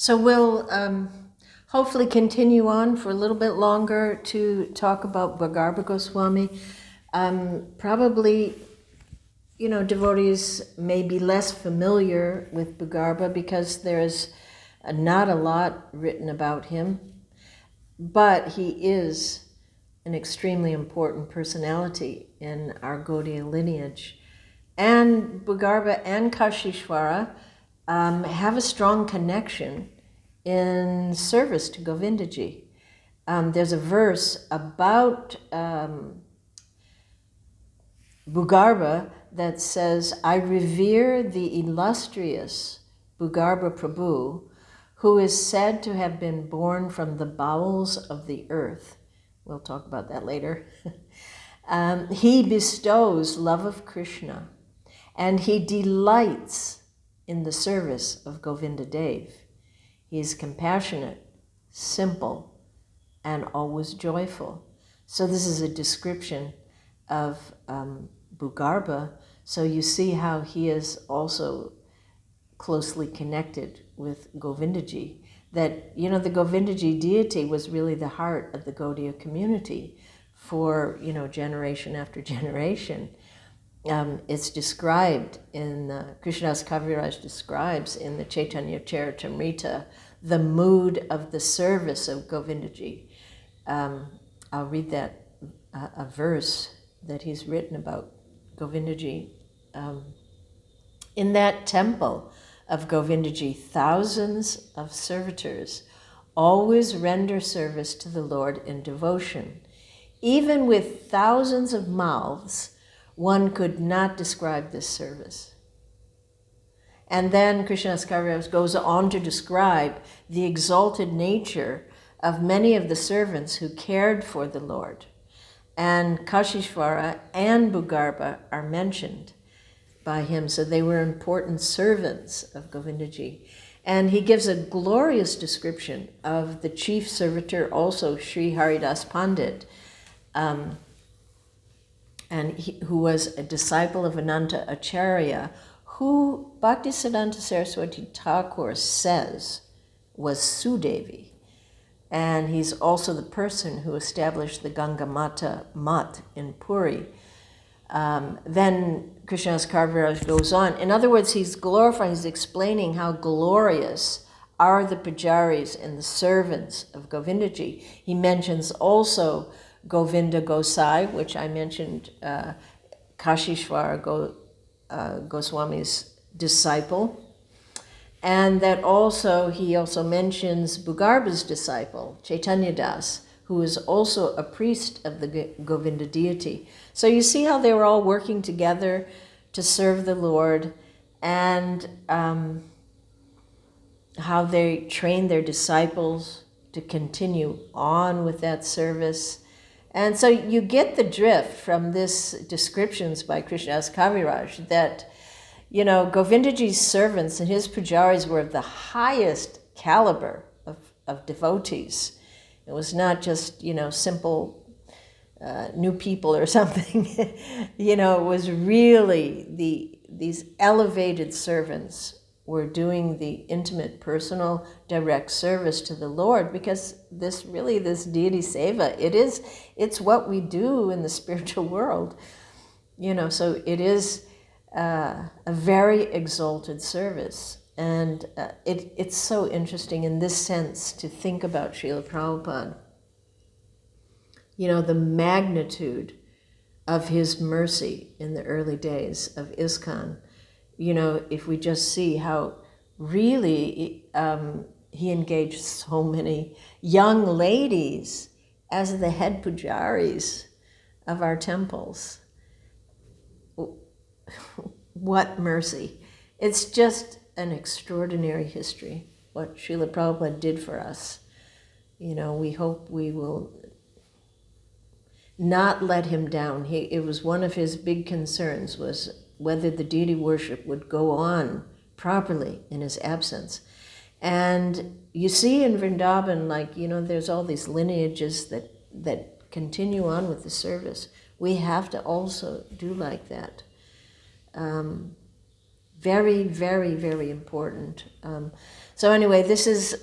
So we'll hopefully continue on for a little bit longer to talk about Bhugarba Goswami. Probably, devotees may be less familiar with Bhugarba because there's not a lot written about him, but he is an extremely important personality in our Gaudiya lineage. And Bhugarba and Kashishvara have a strong connection in service to Govindaji. There's a verse about Bhugarba that says, "I revere the illustrious Bhugarba Prabhu, who is said to have been born from the bowels of the earth." We'll talk about that later. He bestows love of Krishna, and he delights in the service of Govinda Dev. He is compassionate, simple, and always joyful. So this is a description of Bhugarba. So you see how he is also closely connected with Govindaji. That, the Govindaji deity was really the heart of the Gaudiya community for, generation after generation. It's described in, Krishnadas Kaviraj describes in the Chaitanya Charitamrita the mood of the service of Govindaji. I'll read that, a verse that he's written about Govindaji. In that temple of Govindaji, thousands of servitors always render service to the Lord in devotion. Even with thousands of mouths, one could not describe this service. And then Krishnadas Kaviraj goes on to describe the exalted nature of many of the servants who cared for the Lord. And Kashishvara and Bhugarba are mentioned by him, so they were important servants of Govindaji. And he gives a glorious description of the chief servitor, also Sri Haridas Pandit, who was a disciple of Ananta Acharya, who Bhaktisiddhanta Saraswati Thakur says was Sudevi. And he's also the person who established the Ganga Mata Mat in Puri. Then Krishnadas Kaviraj goes on. In other words, he's glorifying, he's explaining how glorious are the pujaris and the servants of Govindaji. He mentions also Govinda Gosai, which I mentioned, Kashishvara Goswami's disciple. And that also, he also mentions Bhugarba's disciple, Chaitanya Das, who is also a priest of the Govinda deity. So you see how they were all working together to serve the Lord, and how they trained their disciples to continue on with that service. And so you get the drift from this descriptions by Krishnadas Kaviraj that, Govindaji's servants and his pujaris were of the highest caliber of devotees. It was not just, simple new people or something. It was really these elevated servants were doing the intimate, personal, direct service to the Lord, because this deity seva, it's what we do in the spiritual world. So it is a very exalted service. And it's so interesting in this sense to think about Srila Prabhupada. The magnitude of his mercy in the early days of ISKCON. If we just see how really he engaged so many young ladies as the head pujaris of our temples. What mercy. It's just an extraordinary history, what Srila Prabhupada did for us. We hope we will not let him down. It was one of his big concerns, was whether the deity worship would go on properly in his absence. And you see in Vrindavan, there's all these lineages that continue on with the service. We have to also do like that. Very, very, very important. So anyway, this is,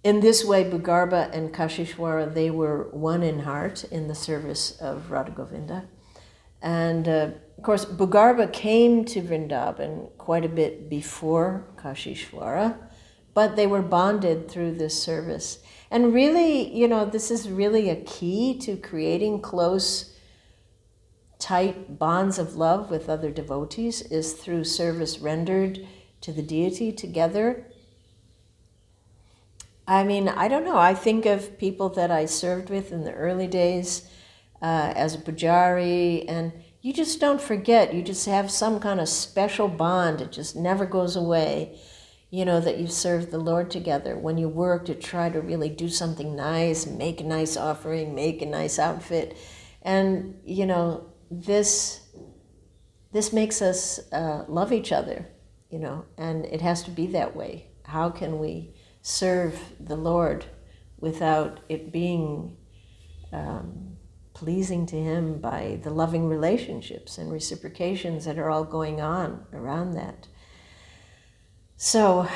in this way, Bhugarba and Kashishwara, they were one in heart in the service of Radha Govinda. And of course, Bhugarba came to Vrindavan quite a bit before Kashishwara, but they were bonded through this service. And really, this is really a key to creating close, tight bonds of love with other devotees, is through service rendered to the deity together. I mean, I don't know. I think of people that I served with in the early days as a pujari, and you just don't forget. You just have some kind of special bond. It just never goes away, that you served the Lord together. When you work to try to really do something nice, make a nice offering, make a nice outfit. And, this makes us love each other, and it has to be that way. How can we serve the Lord without it being pleasing to Him by the loving relationships and reciprocations that are all going on around that? So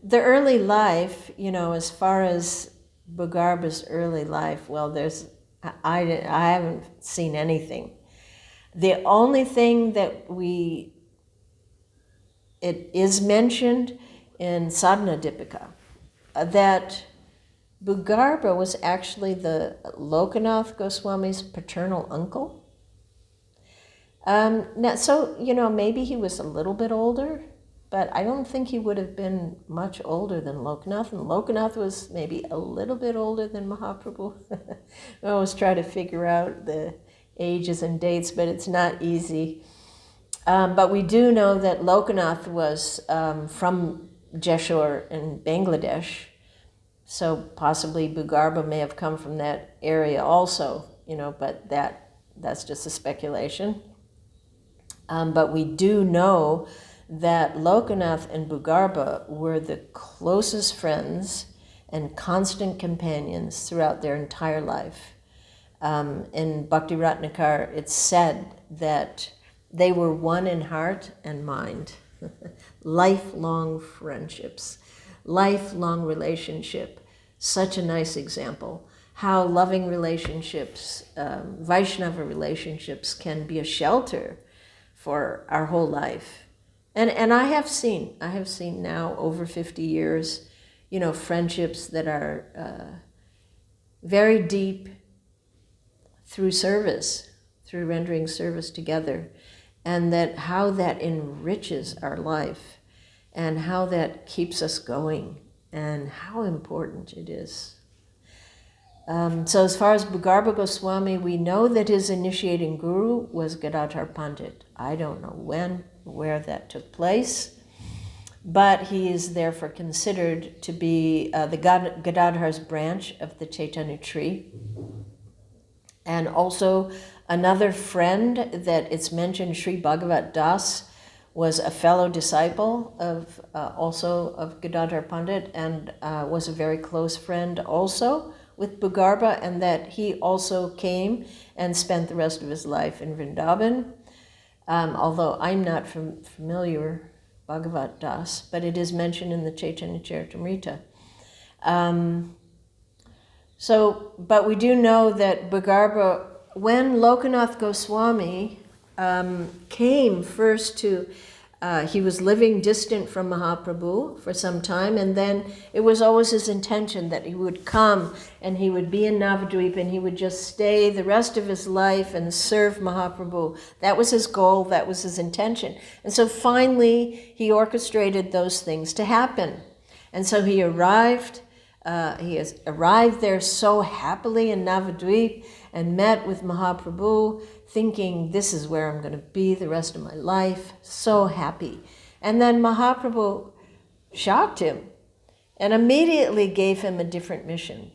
the early life, as far as Bhugarba's early life, well, I haven't seen anything. The only thing that it is mentioned in Sadhana Dipika, that Bhugarba was actually the Lokanath Goswami's paternal uncle. So, maybe he was a little bit older, but I don't think he would have been much older than Lokanath. And Lokanath was maybe a little bit older than Mahaprabhu. I always try to figure out the ages and dates, but it's not easy. But we do know that Lokanath was from Jeshore in Bangladesh, so possibly Bhugarba may have come from that area also, but that's just a speculation. But we do know that Lokanath and Bhugarba were the closest friends and constant companions throughout their entire life. In Bhakti Ratnakar, it's said that they were one in heart and mind. Lifelong friendships, lifelong relationship. Such a nice example. How loving relationships, Vaishnava relationships, can be a shelter for our whole life. And I have seen now over 50 years, friendships that are very deep through service, through rendering service together, and how that enriches our life and how that keeps us going and how important it is. So as far as Bhugarba Goswami, we know that his initiating guru was Gadadhar Pandit. I don't know when, where that took place, but he is therefore considered to be the Gadadhar's branch of the Chaitanya tree. And also another friend that it's mentioned, Sri Bhagavat Das, was a fellow disciple of Gadadhar Pandit, and was a very close friend also with Bhugarba, and that he also came and spent the rest of his life in Vrindavan. Although I'm not familiar Bhagavat Das, but it is mentioned in the Chaitanya Charitamrita. But we do know that Bhugarba, when Lokanath Goswami came first to, he was living distant from Mahaprabhu for some time, and then it was always his intention that he would come and he would be in Navadvip and he would just stay the rest of his life and serve Mahaprabhu. That was his goal, that was his intention. And so finally he orchestrated those things to happen. And so he arrived there so happily in Navadvip and met with Mahaprabhu, thinking, this is where I'm going to be the rest of my life, so happy. And then Mahaprabhu shocked him and immediately gave him a different mission.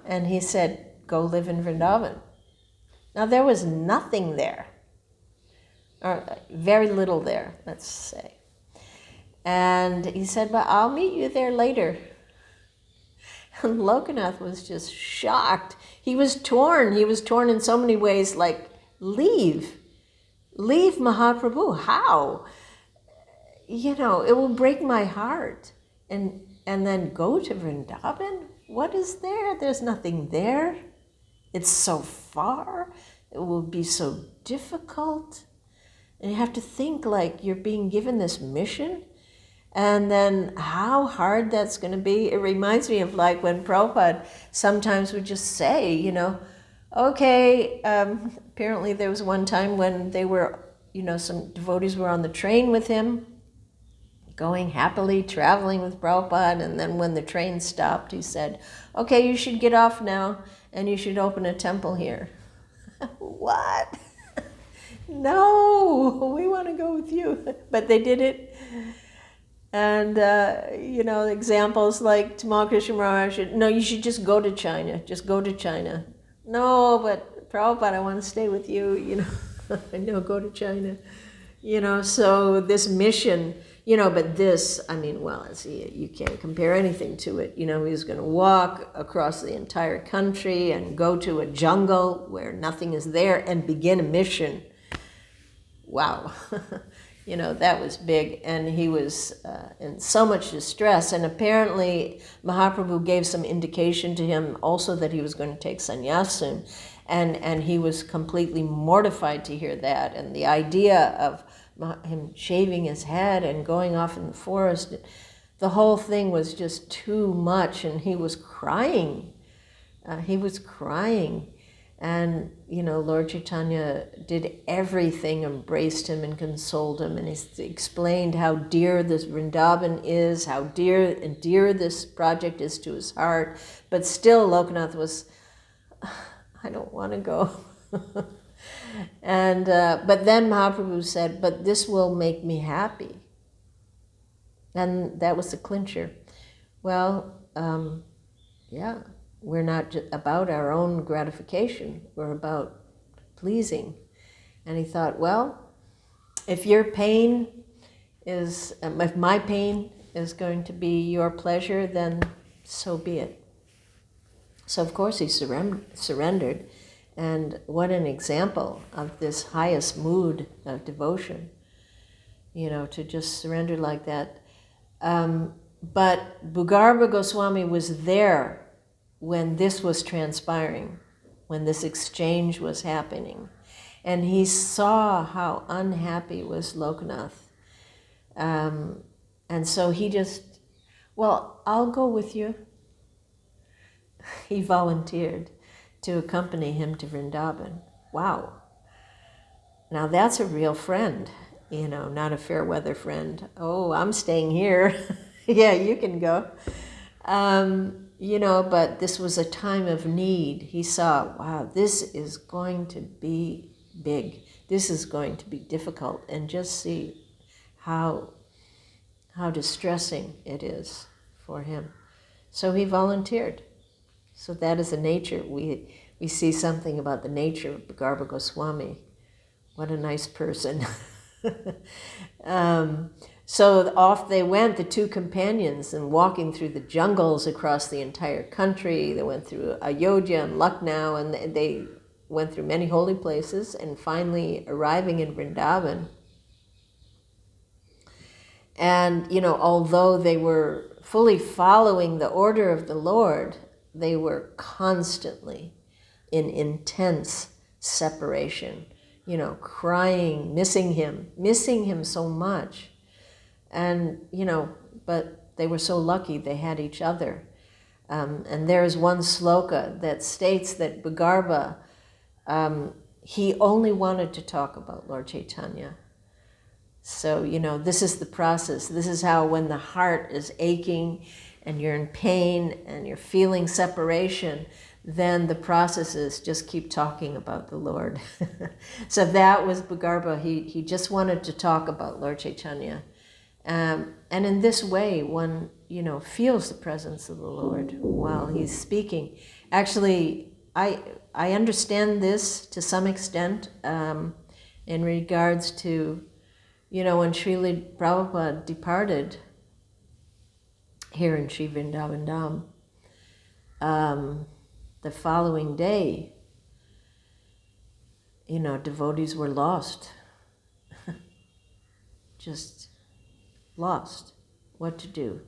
And he said, go live in Vrindavan. Now there was nothing there, or very little there, let's say. And he said, but I'll meet you there later. And Lokanath was just shocked. He was torn. He was torn in so many ways, like, leave. Leave Mahaprabhu. How? You know, it will break my heart. And then go to Vrindavan? What is there? There's nothing there. It's so far. It will be so difficult. And you have to think like you're being given this mission. And then how hard that's going to be. It reminds me of like when Prabhupada sometimes would just say, you know, okay, apparently there was one time when they were, you know, some devotees were on the train with him, going happily, traveling with Prabhupada, and then when the train stopped, he said, okay, you should get off now, and you should open a temple here. What? No, we want to go with you. But they did it. And, you know, examples like Tamal Krishna Maharaj, no, you should just go to China. Just go to China. No, but Prabhupada, I want to stay with you, you know. No, go to China. You know, so this mission, you know, but this, I mean, well, you can't compare anything to it. You know, he was going to walk across the entire country and go to a jungle where nothing is there and begin a mission. Wow. You know, that was big. And he was in so much distress. And apparently Mahaprabhu gave some indication to him also that he was going to take sannyas soon. And he was completely mortified to hear that. And the idea of him shaving his head and going off in the forest, the whole thing was just too much. And he was crying. He was crying. And, you know, Lord Chaitanya did everything, embraced him and consoled him. And he explained how dear this Vrindavan is, how dear this project is to his heart. But still, Lokanath was, I don't want to go. And but then Mahaprabhu said, but this will make me happy. And that was the clincher. Well, yeah, we're not about our own gratification. We're about pleasing. And he thought, well, if your pain is, if my pain is going to be your pleasure, then so be it. So of course he surrendered. And what an example of this highest mood of devotion, you know, to just surrender like that. But Bhugarba Goswami was there when this was transpiring, when this exchange was happening. And he saw how unhappy was Lokanath. And so he just, well, I'll go with you. He volunteered to accompany him to Vrindavan. Wow. Now that's a real friend, you know, not a fair weather friend. Oh, I'm staying here. Yeah, you can go. You know, but this was a time of need. He saw, wow, this is going to be big. This is going to be difficult. And just see how distressing it is for him. So he volunteered. So that is the nature. We see something about the nature of Bhugarba Goswami. What a nice person. So off they went, the two companions, and walking through the jungles across the entire country. They went through Ayodhya and Lucknow, and they went through many holy places, and finally arriving in Vrindavan. And, you know, although they were fully following the order of the Lord, they were constantly in intense separation, you know, crying, missing him so much. And, you know, but they were so lucky they had each other. And there is one sloka that states that Bhugarba, he only wanted to talk about Lord Chaitanya. So, you know, this is the process. This is how when the heart is aching and you're in pain and you're feeling separation, then the process is just keep talking about the Lord. So that was Bhugarba. He just wanted to talk about Lord Chaitanya. And in this way, one, you know, feels the presence of the Lord while he's speaking. Actually, I understand this to some extent in regards to, you know, when Srila Prabhupada departed here in Sri Vrindavan Dham, the following day, you know, devotees were lost. just lost what to do.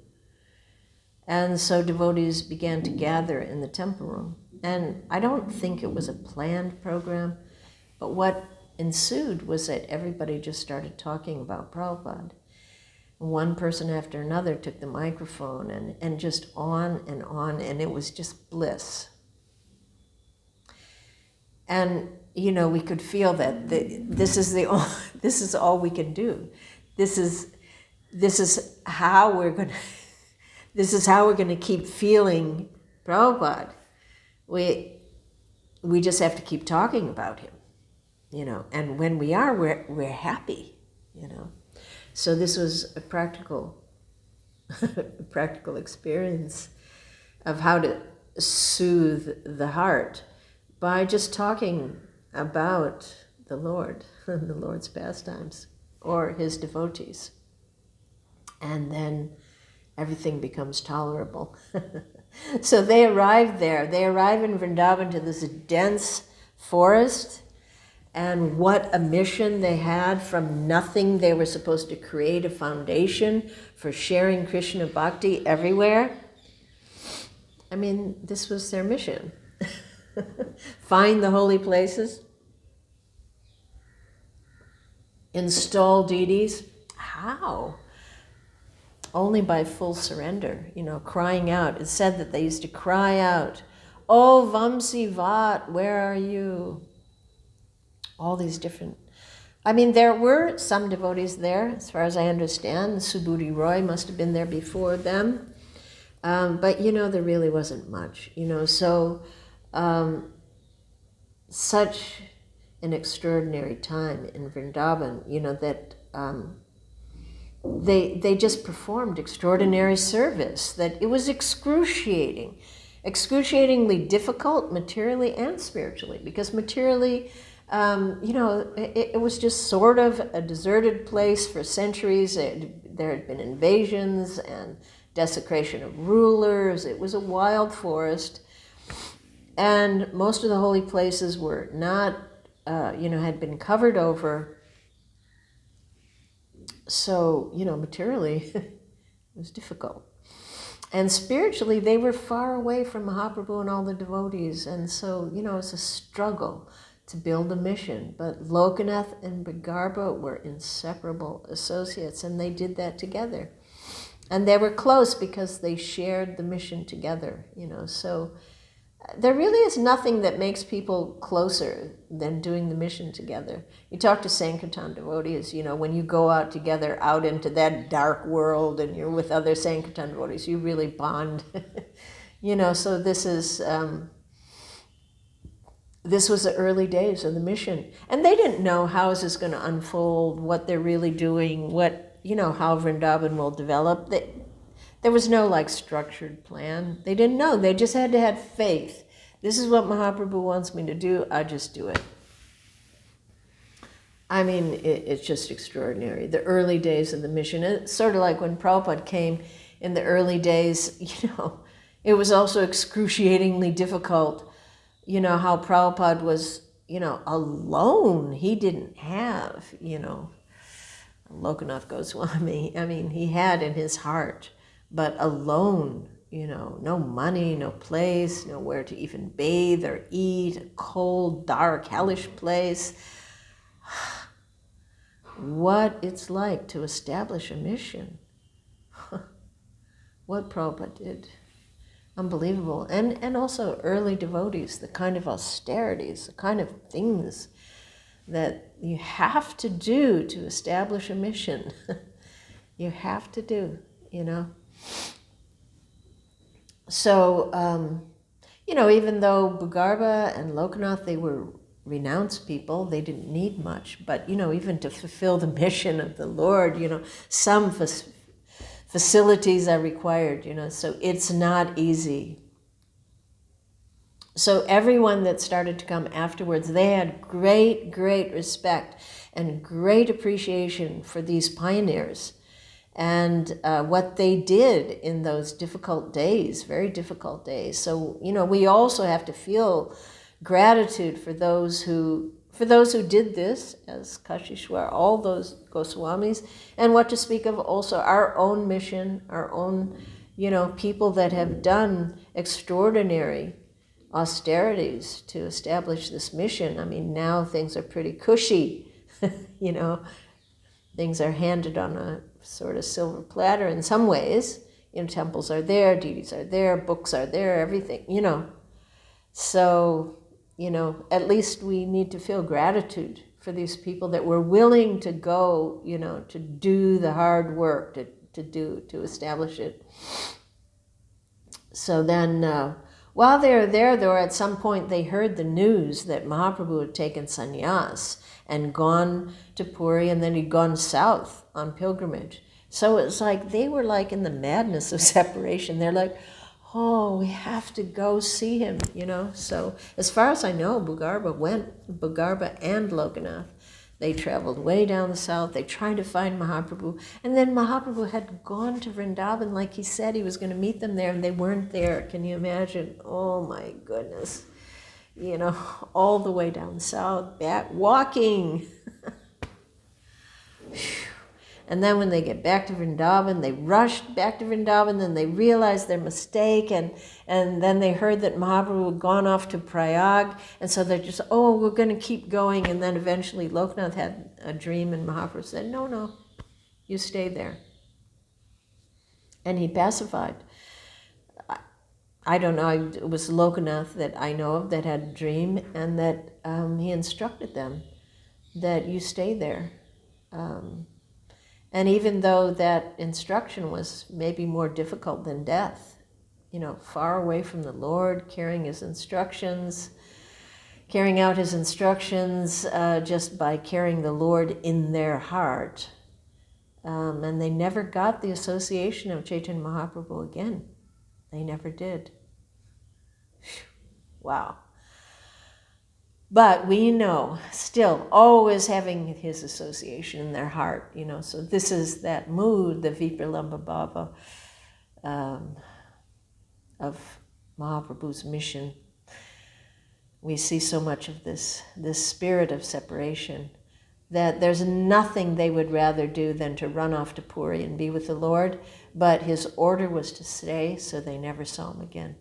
And so devotees began to gather in the temple room. And I don't think it was a planned program, but what ensued was that everybody just started talking about Prabhupada. One person after another took the microphone and just on, and it was just bliss. And, you know, we could feel that this is all we can do. This is how we're going to keep feeling Prabhupada. We just have to keep talking about him, you know. And when we are, we're happy, you know. So this was a practical experience of how to soothe the heart by just talking about the Lord, the Lord's pastimes, or his devotees. And then everything becomes tolerable. So they arrived there. They arrive in Vrindavan to this dense forest. And what a mission they had. From nothing, they were supposed to create a foundation for sharing Krishna bhakti everywhere. I mean, this was their mission. Find the holy places, install deities. How? Only by full surrender, you know, crying out. It's said that they used to cry out, "Oh, Vamsi Vat, where are you?" All these different... I mean, there were some devotees there, as far as I understand. Subhuti Roy must have been there before them. But, you know, there really wasn't much, you know. So, such an extraordinary time in Vrindavan, you know, that they just performed extraordinary service, that it was excruciatingly difficult materially and spiritually, because materially, you know, it was just sort of a deserted place for centuries. There had been invasions and desecration of rulers. It was a wild forest. And most of the holy places were not, you know, had been covered over. So, you know, materially, it was difficult. And spiritually, they were far away from Mahaprabhu and all the devotees. And so, you know, it's a struggle to build a mission. But Lokanath and Bhugarba were inseparable associates, and they did that together. And they were close because they shared the mission together, you know. So there really is nothing that makes people closer than doing the mission together. You talk to Sankirtan devotees, you know, when you go out together out into that dark world and you're with other Sankirtan devotees, you really bond. You know, so this was the early days of the mission. And they didn't know how is this going to unfold, what they're really doing, what, you know, how Vrindavan will develop. There was no like structured plan. They didn't know. They just had to have faith. This is what Mahaprabhu wants me to do. I just do it. I mean, it's just extraordinary. The early days of the mission. It's sort of like when Prabhupada came in the early days, you know, it was also excruciatingly difficult, you know, how Prabhupada was, you know, alone. He didn't have, you know, Lokanath Goswami. I mean, he had in his heart, but alone, you know, no money, no place, nowhere to even bathe or eat, a cold, dark, hellish place. What it's like to establish a mission. What Prabhupada did. Unbelievable. And also early devotees, the kind of austerities, the kind of things that you have to do to establish a mission. You have to do, you know. So, you know, even though Bhugarba and Lokanath, they were renounced people, they didn't need much. But, you know, even to fulfill the mission of the Lord, you know, some facilities are required, you know, so it's not easy. So everyone that started to come afterwards, they had great, great respect and great appreciation for these pioneers and what they did in those difficult days, very difficult days. So, you know, we also have to feel gratitude for those who For those who did this, as Kashishwar, all those Goswamis, and what to speak of also our own mission, our own, people that have done extraordinary austerities to establish this mission. I mean, now things are pretty cushy, things are handed on a sort of silver platter in some ways. Temples are there, deities are there, books are there, everything, So, at least we need to feel gratitude for these people that were willing to go, to do the hard work, to establish it. So then, while they were there, though, at some point they heard the news that Mahaprabhu had taken sannyas and gone to Puri, and then he'd gone south on pilgrimage. So it's like they were like in the madness of separation. They're like, oh, we have to go see him, So as far as I know, Bhugarba and Lokanath, they traveled way down the south. They tried to find Mahaprabhu. And then Mahaprabhu had gone to Vrindavan, like he said he was going to meet them there, and they weren't there. Can you imagine? Oh, my goodness. All the way down south, back, walking. And then when they get back to Vrindavan, they rushed back to Vrindavan, then they realized their mistake, and then they heard that Mahaprabhu had gone off to Prayag, and so they're just, we're going to keep going, and then eventually Lokanath had a dream, and Mahaprabhu said, no, you stay there. And he pacified. I don't know, it was Lokanath that I know of that had a dream, and that he instructed them that you stay there. And even though that instruction was maybe more difficult than death, far away from the Lord, carrying out his instructions, just by carrying the Lord in their heart. And they never got the association of Chaitanya Mahaprabhu again. They never did. Wow. But we know, still, always having his association in their heart, So this is that mood, the Vipralambha Bhava of Mahaprabhu's mission. We see so much of this spirit of separation, that there's nothing they would rather do than to run off to Puri and be with the Lord, but his order was to stay, so they never saw him again.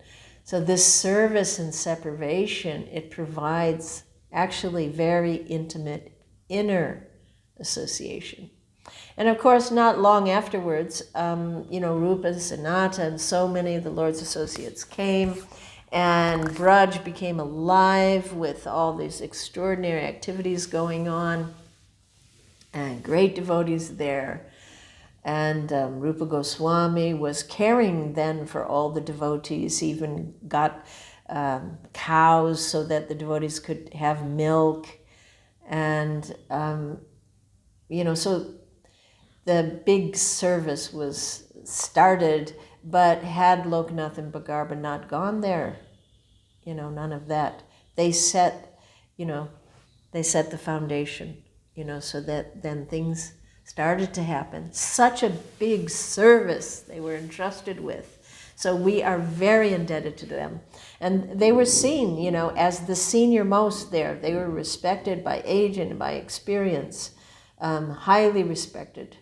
So this service and separation, it provides actually very intimate inner association. And of course, not long afterwards, Rupa, Sanata, and so many of the Lord's associates came, and Braj became alive with all these extraordinary activities going on, and great devotees there. And Rupa Goswami was caring then for all the devotees. He even got cows so that the devotees could have milk. And, so the big service was started, but had Lokanath and Bhugarba not gone there, none of that. They set the foundation, so that then things started to happen. Such a big service they were entrusted with. So we are very indebted to them. And they were seen, as the senior most there. They were respected by age and by experience, highly respected.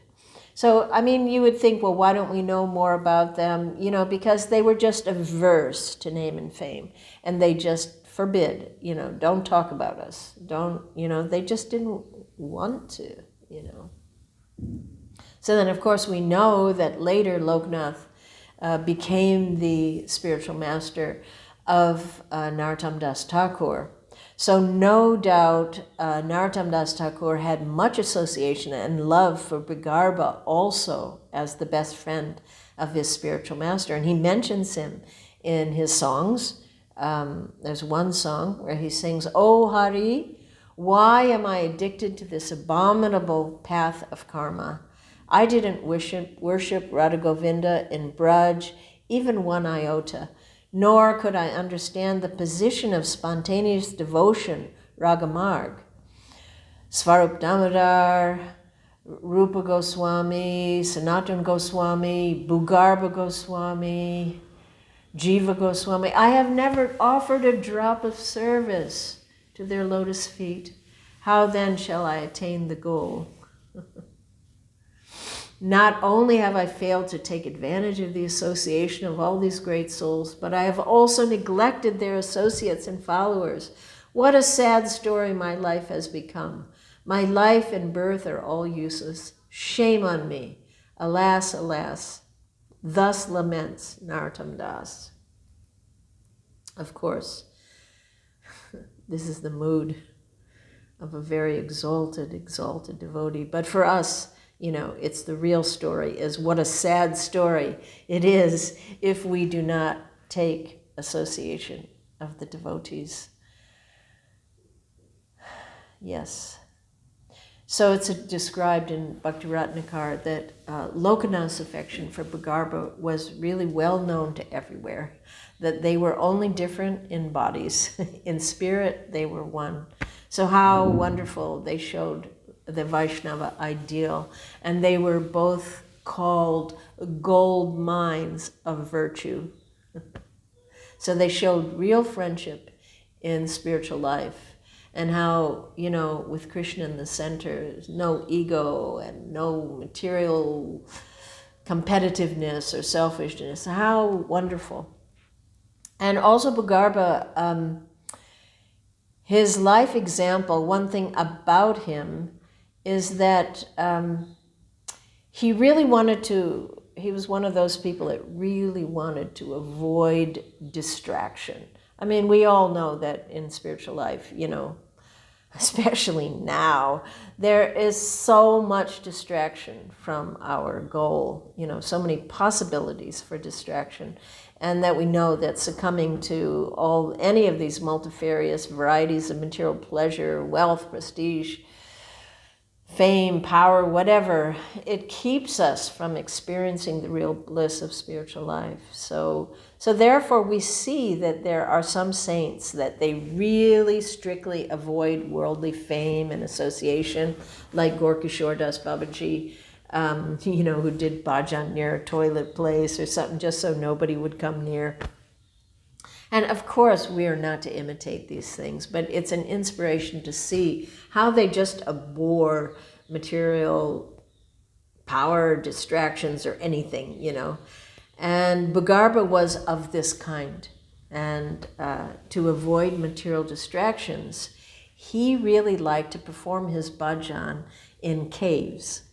So, you would think, well, why don't we know more about them? Because they were just averse to name and fame. And they just forbid, don't talk about us. Don't, they just didn't want to, So then, of course, we know that later Lokanath became the spiritual master of Narottam Das Thakur. So no doubt Narottam Das Thakur had much association and love for Bhugarba also as the best friend of his spiritual master. And he mentions him in his songs. There's one song where he sings, "O Hari, why am I addicted to this abominable path of karma? I didn't worship Radha Govinda in Braj even one iota, nor could I understand the position of spontaneous devotion, Ragamarg. Svarup Damodar, Rupa Goswami, Sanatan Goswami, Bhugarba Goswami, Jiva Goswami. I have never offered a drop of service to their lotus feet. How then shall I attain the goal? Not only have I failed to take advantage of the association of all these great souls, but I have also neglected their associates and followers. What a sad story my life has become. My life and birth are all useless. Shame on me. Alas, alas. Thus laments Narottam Das. Of course, this is the mood of a very exalted devotee. But for us, it's the real story, is what a sad story it is if we do not take association of the devotees. Yes. So it's described in Bhakti-Ratnakara that Lokanath's affection for Bhugarba was really well known to everywhere, that they were only different in bodies. In spirit, they were one. So how wonderful they showed the Vaishnava ideal. And they were both called gold mines of virtue. So they showed real friendship in spiritual life. And how, with Krishna in the center, no ego and no material competitiveness or selfishness. How wonderful. And also Bhugarba, his life example, one thing about him is that he was one of those people that really wanted to avoid distraction. I mean, we all know that in spiritual life, especially now, there is so much distraction from our goal, so many possibilities for distraction, and that we know that succumbing to any of these multifarious varieties of material pleasure, wealth, prestige, fame, power, whatever, it keeps us from experiencing the real bliss of spiritual life. So therefore we see that there are some saints that they really strictly avoid worldly fame and association, like Gorkishore Das Babaji, who did bhajan near a toilet place or something just so nobody would come near. And of course, we are not to imitate these things, but it's an inspiration to see how they just abhor material power, distractions, or anything, And Bhugarba was of this kind. And to avoid material distractions, he really liked to perform his bhajan in caves.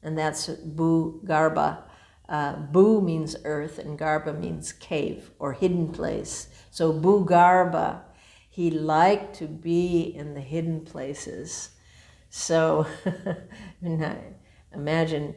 And that's Bhugarba. Bhu means earth and Garba means cave or hidden place. So Bhugarba, he liked to be in the hidden places. So imagine,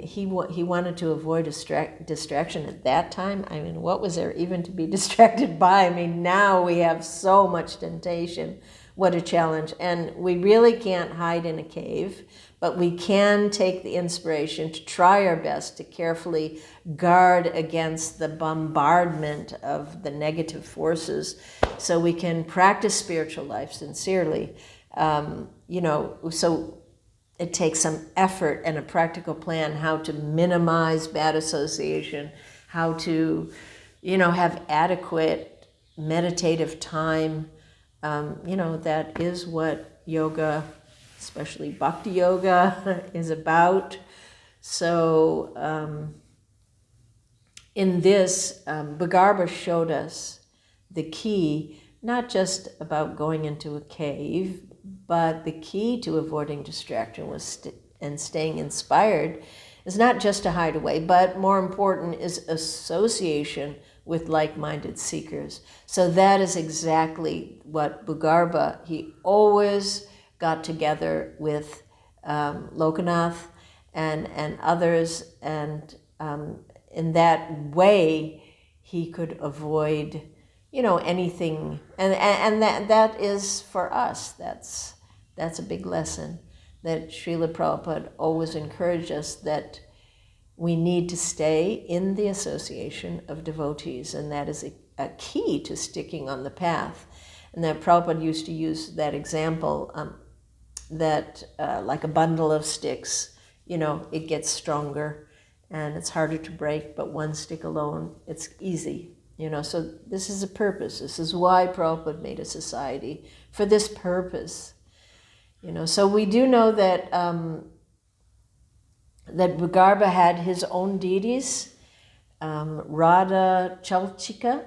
he wanted to avoid distraction at that time. What was there even to be distracted by? Now we have so much temptation. What a challenge. And we really can't hide in a cave, but we can take the inspiration to try our best to carefully guard against the bombardment of the negative forces so we can practice spiritual life sincerely. So it takes some effort and a practical plan how to minimize bad association, how to, have adequate meditative time. That is what yoga, especially bhakti yoga, is about. So in this, Bhugarba showed us the key, not just about going into a cave, but the key to avoiding distraction and staying inspired is not just to hide away, but more important is association with like-minded seekers. So that is exactly what Bhugarba, he always got together with Lokanath and others, and in that way he could avoid anything, and that is for us, that's a big lesson that Srila Prabhupada always encouraged us, that we need to stay in the association of devotees, and that is a key to sticking on the path. And that Prabhupada used to use that example, that like a bundle of sticks, it gets stronger and it's harder to break, but one stick alone, it's easy. So this is a purpose. This is why Prabhupada made a society, for this purpose. So we do know that that Bhugarba had his own deities, Radha Chalchika.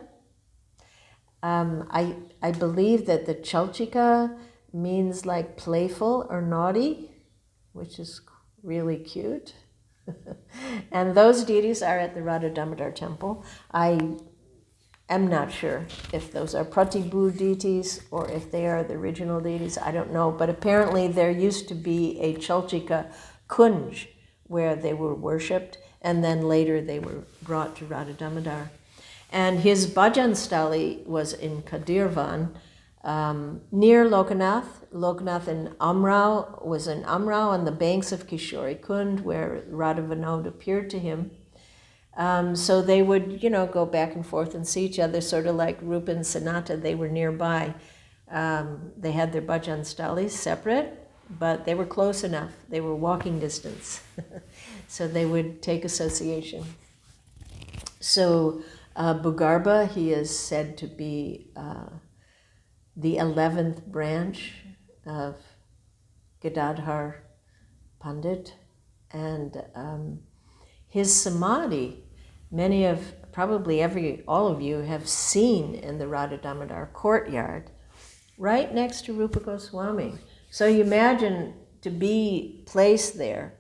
I believe that the Chalchika means like playful or naughty, which is really cute. And those deities are at the Radha Damodar temple. I am not sure if those are Pratibhu deities or if they are the original deities. I don't know. But apparently there used to be a Chalchika Kunj where they were worshipped, and then later they were brought to Radha Damodar. And his bhajan stali was in Kadirvan, near Lokanath. Lokanath in Amrao was in Amrao on the banks of Kishori Kund, where Radha Vinod appeared to him. So they would, go back and forth and see each other, sort of like Rupa and Sanata. They were nearby. They had their bhajan stalis separate, but they were close enough. They were walking distance. So they would take association. So Bhugarba, he is said to be the 11th branch of Gadadhar Pandit. And his samadhi, all of you have seen in the Radha Damodar courtyard, right next to Rupa Goswami. So you imagine to be placed there,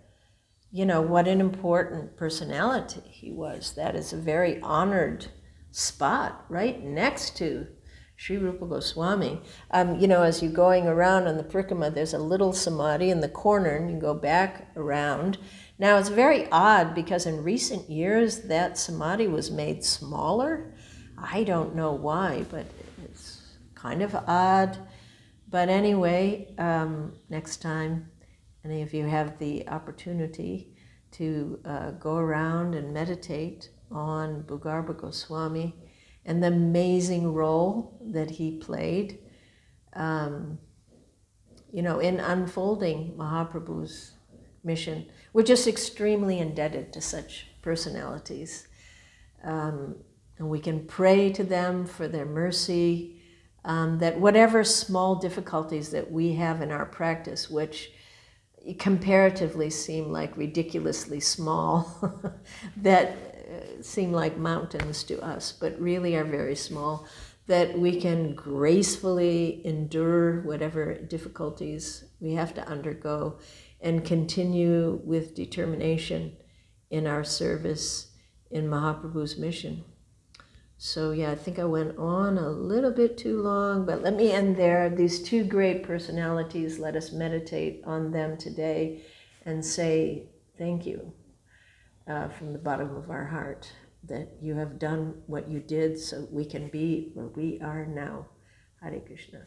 what an important personality he was. That is a very honored spot, right next to Sri Rupa Goswami. As you're going around on the Parikrama, there's a little samadhi in the corner, and you go back around. Now, it's very odd because in recent years, that samadhi was made smaller. I don't know why, but it's kind of odd. But anyway, next time any of you have the opportunity to go around and meditate on Bhugarba Goswami and the amazing role that he played, in unfolding Mahaprabhu's mission. We're just extremely indebted to such personalities. And we can pray to them for their mercy, that whatever small difficulties that we have in our practice, which comparatively seem like ridiculously small, that seem like mountains to us, but really are very small, that we can gracefully endure whatever difficulties we have to undergo and continue with determination in our service in Mahaprabhu's mission. So yeah, I think I went on a little bit too long, but let me end there. These two great personalities, let us meditate on them today and say thank you from the bottom of our heart that you have done what you did so we can be where we are now. Hare Krishna.